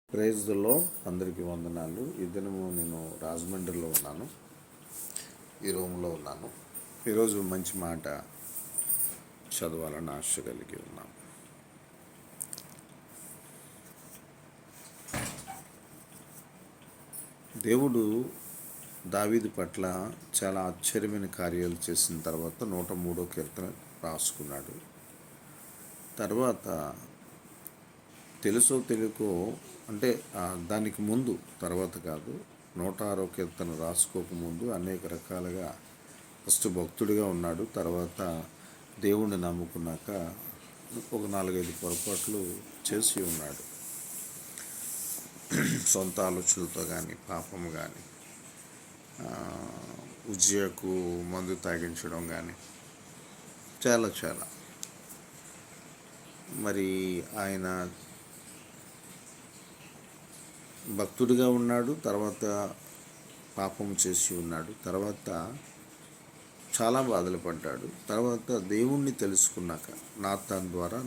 ప్రైజ్లో అందరికీ వందనాలు. ఈ దినము నేను రాజమండ్రిలో ఉన్నాను, ఈ రూమ్లో ఉన్నాను. ఈరోజు మంచి మాట చదవాలని ఆశ కలిగి ఉన్నాను. దేవుడు దావీదు పట్ల చాలా ఆశ్చర్యమైన కార్యాలు చేసిన తర్వాత 103వ కీర్తన రాసుకున్నాడు. తర్వాత తెలుసో తెలియకో అంటే దానికి ముందు, తర్వాత కాదు, 106వ కీర్తన రాసుకోకముందు అనేక రకాలుగా ఫస్ట్ భక్తుడిగా ఉన్నాడు. తర్వాత దేవుణ్ణి నమ్ముకున్నాక ఒక 4-5 పొరపాట్లు చేసి ఉన్నాడు. సొంత ఆలోచనలతో కానీ, పాపం కానీ, ఉజ్జయకు మందు తాగించడం కానీ చాలా మరి ఆయన భక్తుడిగా ఉన్నాడు. తర్వాత పాపం చేసి ఉన్నాడు. తర్వాత చాలా బాధలు పడ్డాడు. తర్వాత దేవుణ్ణి తెలుసుకున్నాక నాతాన్ ద్వారా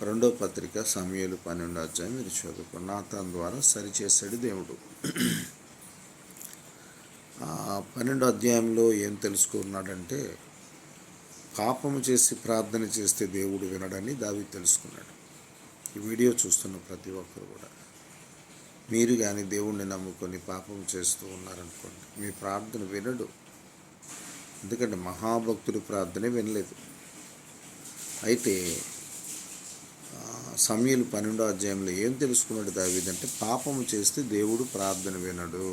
2వ పత్రిక సమూయేలు 12వ అధ్యాయం మీరు చదువుకో. నాతాన్ ద్వారా సరిచేశాడు దేవుడు. 12వ అధ్యాయంలో ఏం తెలుసుకున్నాడంటే, పాపము చేసి ప్రార్థన చేస్తే దేవుడు వినడని దావీదు తెలుసుకున్నాడు. ఈ వీడియో చూస్తున్న ప్రతి ఒక్కరు కూడా, మీరు కానీ దేవుణ్ణి నమ్ముకొని పాపం చేస్తూ ఉన్నారనుకోండి, మీ ప్రార్థన వినడు. ఎందుకంటే మహాభక్తుడి ప్రార్థనే వినలేదు. అయితే సమూయేలు 12వ అధ్యాయంలో ఏం తెలుసుకున్నాడు దావీదు అంటే, పాపము చేస్తే దేవుడు ప్రార్థన వినడు.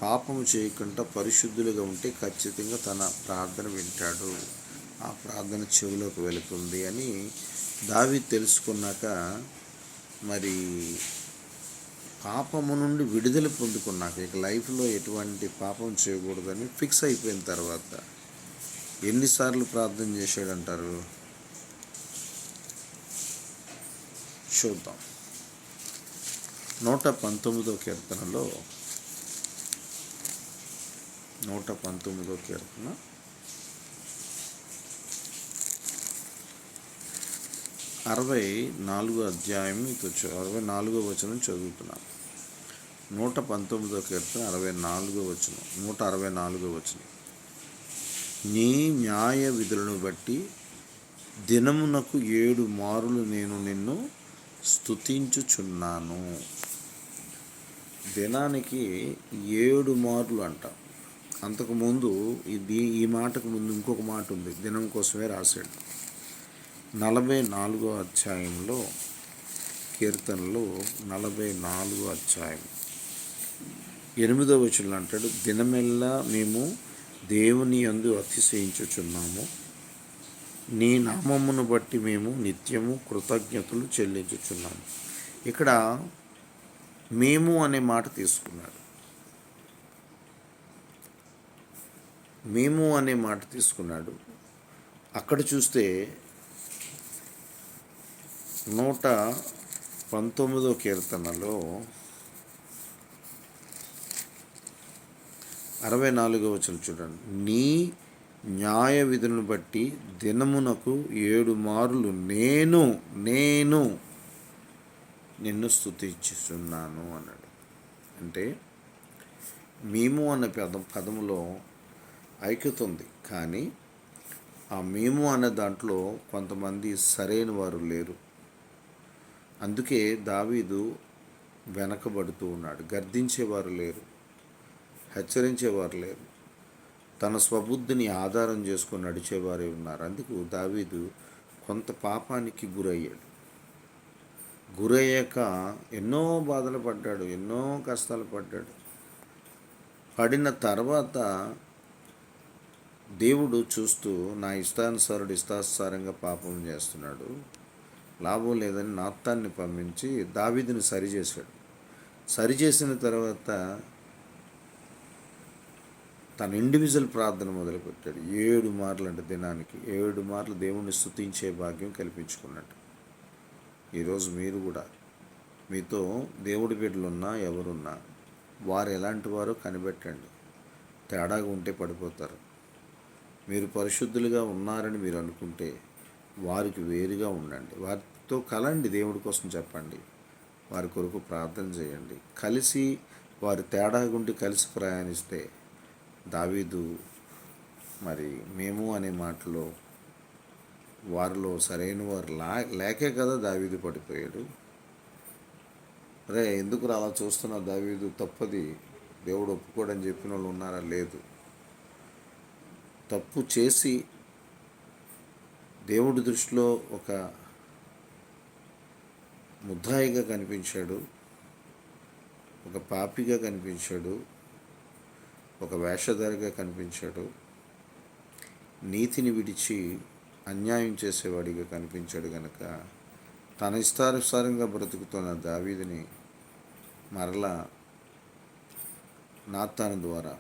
పాపము చేయకుండా పరిశుద్ధులుగా ఉంటే ఖచ్చితంగా తన ప్రార్థన వింటాడు, ఆ ప్రార్థన చెవిలోకి వెళుతుంది అని దావీదు తెలుసుకున్నాక, మరి పాపము నుండి విడుదల పొందుకున్నాక, ఇక లైఫ్లో ఎటువంటి పాపం చేయకూడదని ఫిక్స్ అయిపోయిన తర్వాత ఎన్నిసార్లు ప్రార్థన చేశాడంటారు? చూద్దాం. 119వ కీర్తనలో 119వ కీర్తన 64వ అధ్యాయం 64వ వచనం చదువుతున్నాను. 119వ కీర్తన 64వ వచనం. 164వ వచనం. నీ న్యాయ విధులను బట్టి దినమునకు 7 మారులు నేను నిన్ను స్తుతించుచున్నాను. దినానికి 7 మార్లు అంట. అంతకుముందు ఈ మాటకు ముందు ఇంకొక మాట ఉంది, దినం కోసమే రాశాడు. 44వ అధ్యాయంలో, కీర్తనలో 44వ అధ్యాయం 8వ వచనం అంటాడు, దినమెల్లా మేము దేవుని యందు అతిశయించుచున్నాము, నీ నామమును బట్టి మేము నిత్యము కృతజ్ఞతలు చెల్లించుచున్నాము. ఇక్కడ మేము అనే మాట తీసుకున్నాడు. మేము అనే మాట తీసుకున్నాడు. అక్కడ చూస్తే 119వ కీర్తనలో 64వ వచనం చూడండి. నీ న్యాయ విధులను బట్టి దినమునకు 7 మారులు నేను నిన్ను స్తుతించుచున్నాను అన్నాడు. అంటే మేము అన్న పదములో ఐక్యత ఉంది, కానీ ఆ మేము అన్న దాంట్లో కొంతమంది సరైన వారు లేరు. అందుకే దావీదు వెనకబడుతూ ఉన్నాడు. గర్దించేవారు లేరు, హెచ్చరించేవారు లేరు, తన స్వబుద్ధిని ఆధారం చేసుకొని నడిచేవారే ఉన్నారు. అందుకు దావీదు కొంత పాపానికి గురయ్యాక ఎన్నో బాధలు పడ్డాడు, ఎన్నో కష్టాలు పడ్డాడు. పడిన తర్వాత దేవుడు చూస్తూ, నా ఇష్టానుసారంగా పాపం చేస్తున్నాడు, లాభం లేదని నాతాన్ని పంపించి దావీదుని సరిచేశాడు. సరిచేసిన తర్వాత తన ఇండివిజువల్ ప్రార్థన మొదలుపెట్టాడు. 7 మార్లు అంటే దినానికి 7 మార్లు దేవుణ్ణి స్తుతించే భాగ్యం కల్పించుకున్నట్టు. ఈరోజు మీరు కూడా, మీతో దేవుడి బిడ్డలున్నా ఎవరున్నా, వారు ఎలాంటి వారో కనిపెట్టండి. తేడాగా ఉంటే పడిపోతారు. మీరు పరిశుద్ధులుగా ఉన్నారని మీరు అనుకుంటే వారికి వేరుగా ఉండండి. వారితో కలండి, దేవుడి కోసం చెప్పండి, వారి కొరకు ప్రార్థన చేయండి. కలిసి వారి తేడా గుండి కలిసి ప్రయాణిస్తే దావీదు మరి మేము అనే మాటలో వారిలో సరైన వారు లేకే కదా దావీదు పడిపోయాడు. ఎందుకు అలా చూస్తున్నా, దావీదు తప్పది దేవుడు ఒప్పుకోడని చెప్పిన వాళ్ళు ఉన్నారా? లేదు. తప్పు చేసి దేవుడి దృష్టిలో ఒక ముద్దాయిగా కనిపించాడు, ఒక పాపిగా కనిపించాడు, ఒక వేషధారిగా కనిపించాడు, నీతిని విడిచి అన్యాయం చేసేవాడిగా కనిపించాడు. కనుక తన ఇష్టానుసారంగా బ్రతుకుతున్న దావీదుని మరలా నాతాను ద్వారా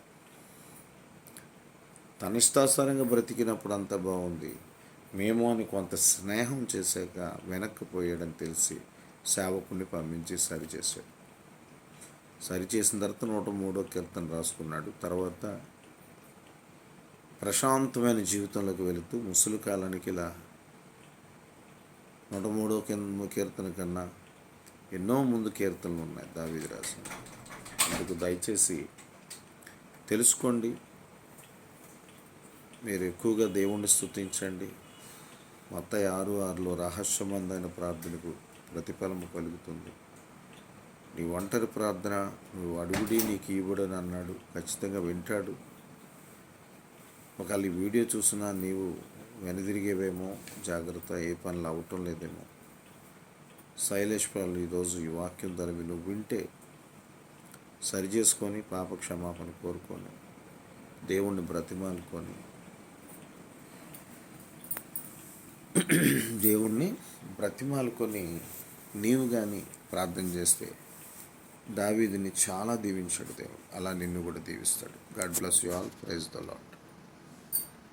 తన ఇష్టానుసారంగా బ్రతికినప్పుడు అంతా బాగుంది, మేము అని కొంత స్నేహం చేశాక వెనక్కిపోయాడని తెలిసి సేవకుని పంపించి సరిచేశాడు. సరిచేసిన తర్వాత 103వ కీర్తన రాసుకున్నాడు. తర్వాత ప్రశాంతమైన జీవితంలోకి వెళుతూ ముసలి కాలానికి ఇలా 103వ కీర్తన కన్నా ఎన్నో ముందు కీర్తనలు ఉన్నాయి దావీదు రాసిన. అందుకు దయచేసి తెలుసుకోండి, మీరు ఎక్కువగా దేవుణ్ణి స్తుతించండి. మత్తయి 6:6లో రహస్యమందైన ప్రార్థనకు ప్రతిఫలము కలుగుతుంది. నీ ఒంటరి ప్రార్థన నువ్వు అడుగుడి నీకు ఇవ్వడని అన్నాడు. ఖచ్చితంగా వింటాడు. ఒకవేళ ఈ వీడియో చూసినా నీవు వెనుదిరిగేవేమో, జాగ్రత్త, ఏ పనులు అవటం లేదేమో. శైలేష్ పాలు ఈరోజు ఈ వాక్యం ద్వారా నువ్వు వింటే సరి చేసుకొని పాప క్షమాపణ కోరుకొని దేవుణ్ణి బ్రతిమాలుకొని నీవు కానీ ప్రార్థన చేస్తే దావీదుని చాలా దీవించాడు దేవుడు. అలా నిన్ను కూడా దీవిస్తాడు. God bless you all. Praise the lord.